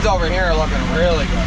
over here are looking really good.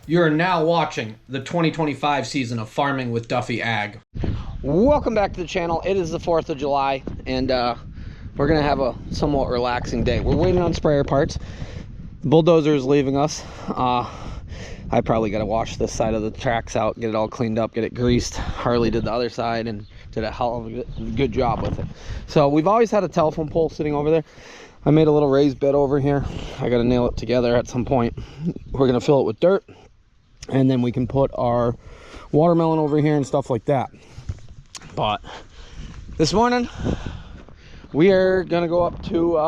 You're now watching the 2025 season of Farming with Duffy Ag. Welcome back to the channel. It is the 4th of July, and we're gonna have a somewhat relaxing day. We're waiting on sprayer parts. The bulldozer is leaving us. I probably gotta wash this side of the tracks out, get it all cleaned up, get it greased. Harley did the other side and did a hell of a good job with it. So we've always had a telephone pole sitting over there. I made a little raised bed over here. I gotta nail it together at some point. We're gonna fill it with dirt, and then we can put our watermelon over here and stuff like that. But this morning we are gonna go up to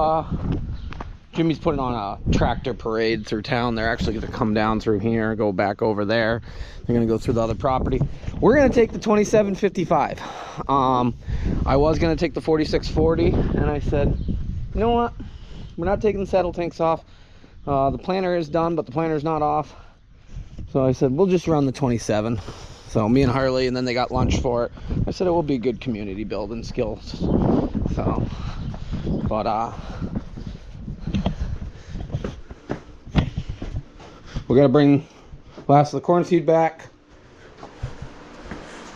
Jimmy's putting on a tractor parade through town. They're actually gonna come down through here, go back over there. They're gonna go through the other property. We're gonna take the 2755. I was gonna take the 4640, and I said, you know what, we're not taking the saddle tanks off. The planter is done, but the planter is not off. So I said, we'll just run the 27. So me and Harley, and then they got lunch for it. I said it will be good community building skills. So, but we gotta bring last of the corn seed back.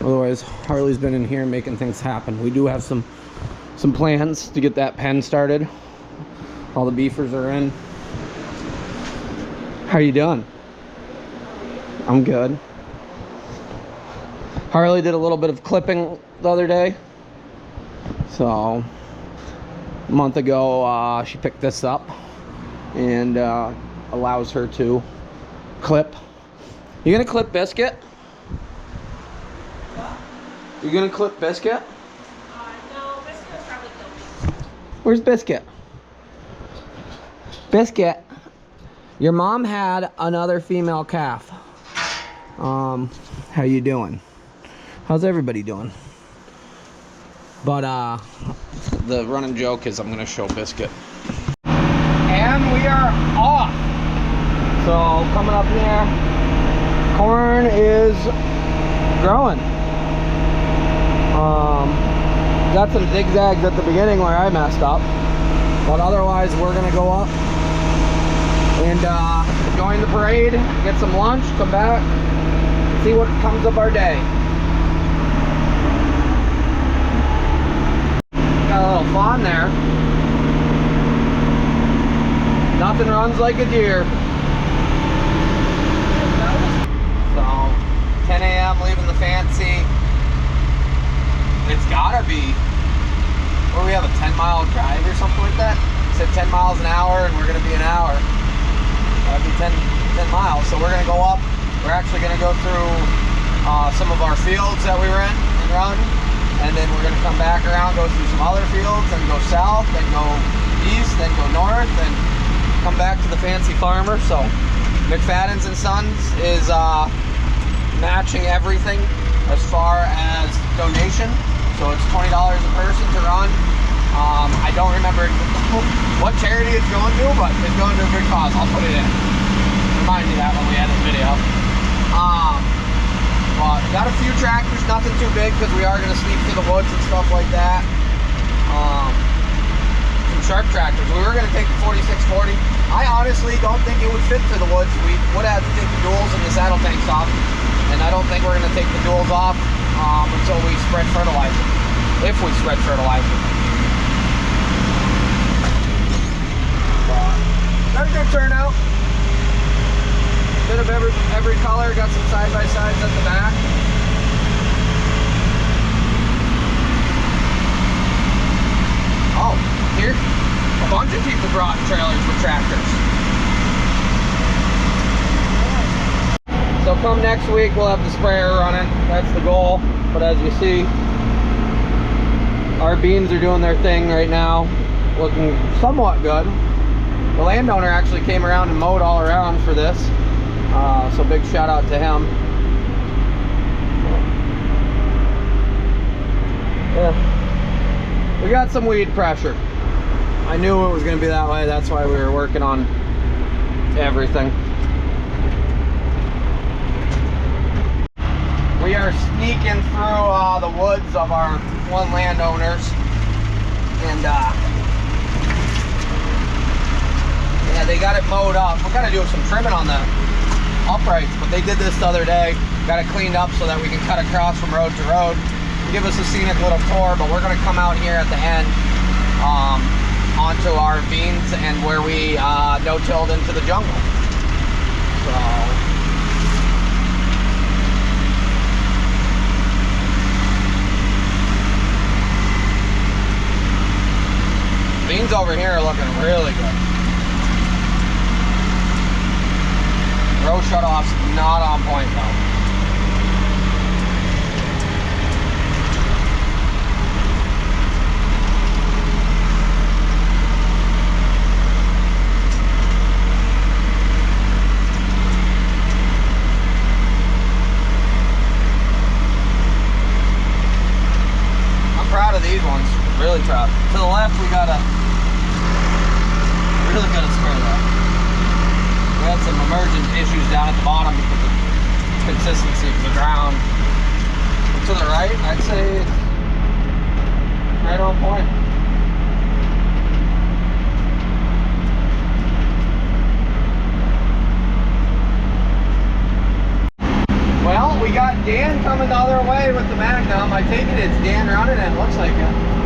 Otherwise, Harley's been in here making things happen. We do have some plans to get that pen started. All the beefers are in. How you doing? I'm good. Harley did a little bit of clipping the other day. So a month ago, she picked this up and allows her to clip. You gonna clip Biscuit? You gonna clip Biscuit? No, Biscuit will probably kill me. Where's Biscuit? Biscuit, your mom had another female calf. How you doing? How's everybody doing? But the running joke is I'm gonna show Biscuit. And we are off. So coming up here, corn is growing. Got some zigzags at the beginning where I messed up, but otherwise we're gonna go up and join the parade, get some lunch, come back, see what comes of our day. Got a little fawn there. Nothing runs like a deer. So 10 a.m. leaving the fancy. It's gotta be, or we have a 10-mile drive or something like that. It said 10 miles an hour and we're gonna be an hour. That'd be 10 miles. So we're gonna go up. We're actually gonna go through some of our fields that we were in and run, and then we're gonna come back around, go through some other fields, and go south, then go east, then go north, and come back to the fancy farmer. So McFadden's and Sons is matching everything as far as donation. So it's $20 a person to run. I don't remember what charity it's going to, but it's going to a good cause. I'll put it in. Remind you that when we edit the video. But got a few tractors, nothing too big because we are going to sleep through the woods and stuff like that. Some sharp tractors. We were going to take the 4640. I honestly don't think it would fit through the woods. We would have to take the duals and the saddle tanks off, and I don't think we're going to take the duals off until we spread fertilizer. If we spread fertilizer. Got a good turnout. Bit of every color. Got some side-by-sides at the back. Oh, here, a bunch of people brought trailers with tractors. So come next week, we'll have the sprayer running. That's the goal. But as you see, our beans are doing their thing right now, looking somewhat good. The landowner actually came around and mowed all around for this. So big shout out to him. Yeah. We got some weed pressure. I knew it was going to be that way. That's why we were working on everything. We are sneaking through the woods of our one landowners, and yeah, they got it mowed up. We're gonna do some trimming on the uprights, but they did this the other day. Got it cleaned up so that we can cut across from road to road, give us a scenic little tour. But we're gonna come out here at the end onto our ravines and where we no-tilled into the jungle. So. Beans over here are looking really good. Row shutoff's not on point though. I'm proud of these ones, really proud. To the left we got a really good at spare that. We had some emergent issues down at the bottom because of the consistency of the ground. And to the right, I'd say it's right on point. Well, we got Dan coming the other way with the Magnum. I take it it's Dan running it. Looks like it.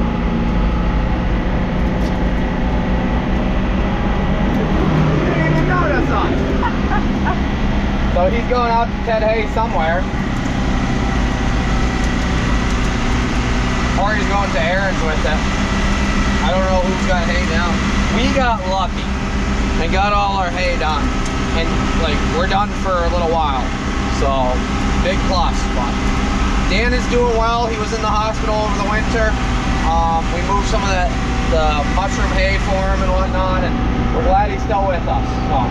So he's going out to Ted Hay somewhere. Or he's going to Aaron's with it. I don't know who's got hay down. We got lucky and got all our hay done. And like, we're done for a little while. So, big plus. But Dan is doing well. He was in the hospital over the winter. We moved some of the mushroom hay for him and whatnot. And we're glad he's still with us. So.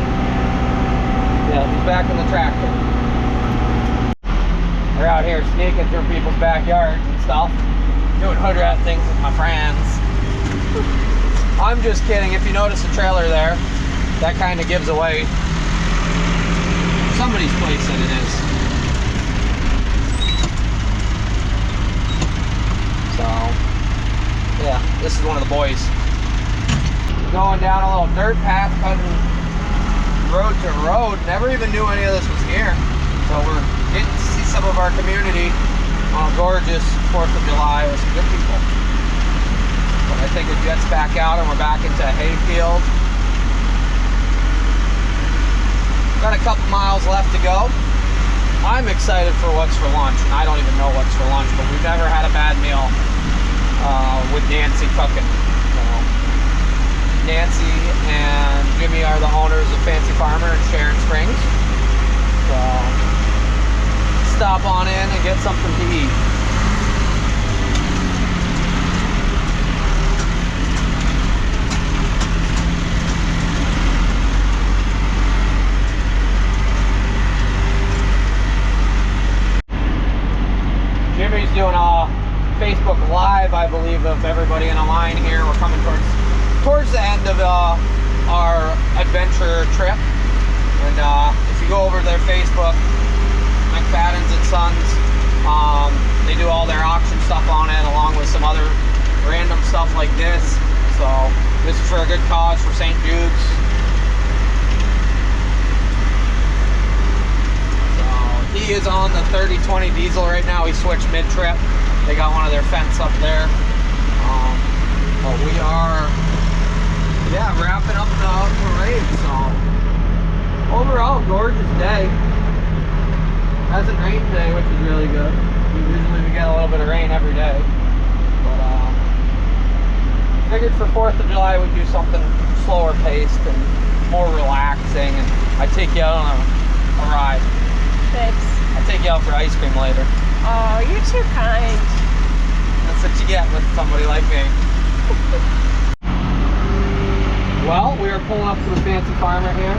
Yeah, he's back in the tractor. We're out here sneaking through people's backyards and stuff, doing hood rat things with my friends. I'm just kidding. If you notice the trailer there, that kind of gives away somebody's place that it is. So, yeah, this is one of the boys. Going down a little dirt path, cutting road to road. Never even knew any of this was here. So we're getting to see some of our community on a gorgeous 4th of July with some good people. But I think it jets back out and we're back into a hayfield. Got a couple miles left to go. I'm excited for what's for lunch, and I don't even know what's for lunch, but we've never had a bad meal with Nancy cooking. Nancy and Jimmy are the owners of Fancy Farmer in Sharon Springs. So, stop on in and get something to eat. Jimmy's doing a Facebook Live, I believe, of everybody in a line here. We're coming towards the end of our adventure trip, and if you go over to their Facebook, McFadden's and Sons, they do all their auction stuff on it along with some other random stuff like this. So this is for a good cause, for St. Jude's. So he is on the 3020 diesel right now. He switched mid-trip. They got one of their fence up there. But we are wrapping up the parade. So overall, gorgeous day. Hasn't rained today, which is really good. Usually we get a little bit of rain every day. But figured for 4th of July we'd do something slower paced and more relaxing, and I'd take you out on a ride. Thanks. I'll take you out for ice cream later. Oh, you're too kind. That's what you get with somebody like me. Well, we are pulling up to the Fancy Farmer here.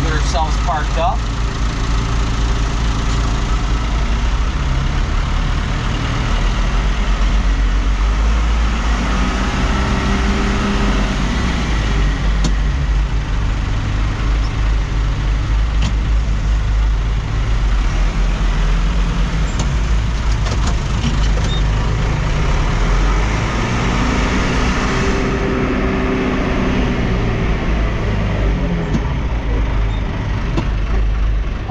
Get ourselves parked up.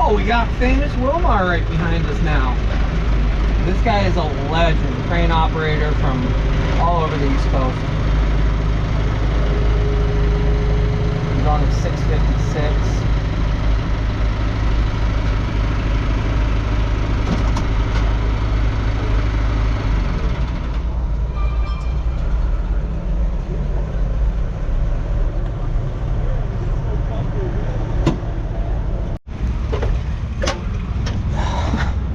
Oh, we got famous Wilmar right behind us now. This guy is a legend, crane operator from all over the East Coast. He's on his 656.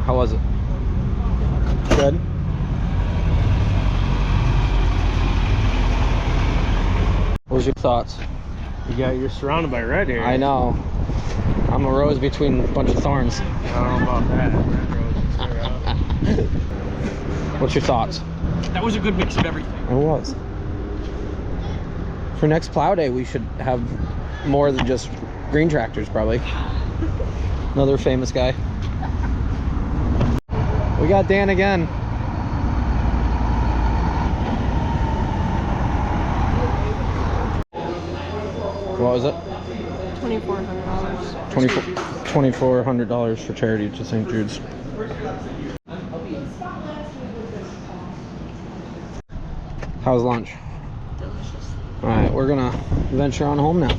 How was it? Good? What was your thoughts? You're surrounded by red here. I know. I'm a rose between a bunch of thorns. I don't know about that. Red roses. What's your thoughts? That was a good mix of everything. It was. For next plow day, we should have more than just green tractors, probably. Another famous guy. We got Dan again. What was it? $2,400. $2,400 for charity to St. Jude's. How's lunch? Delicious. All right, we're gonna venture on home now.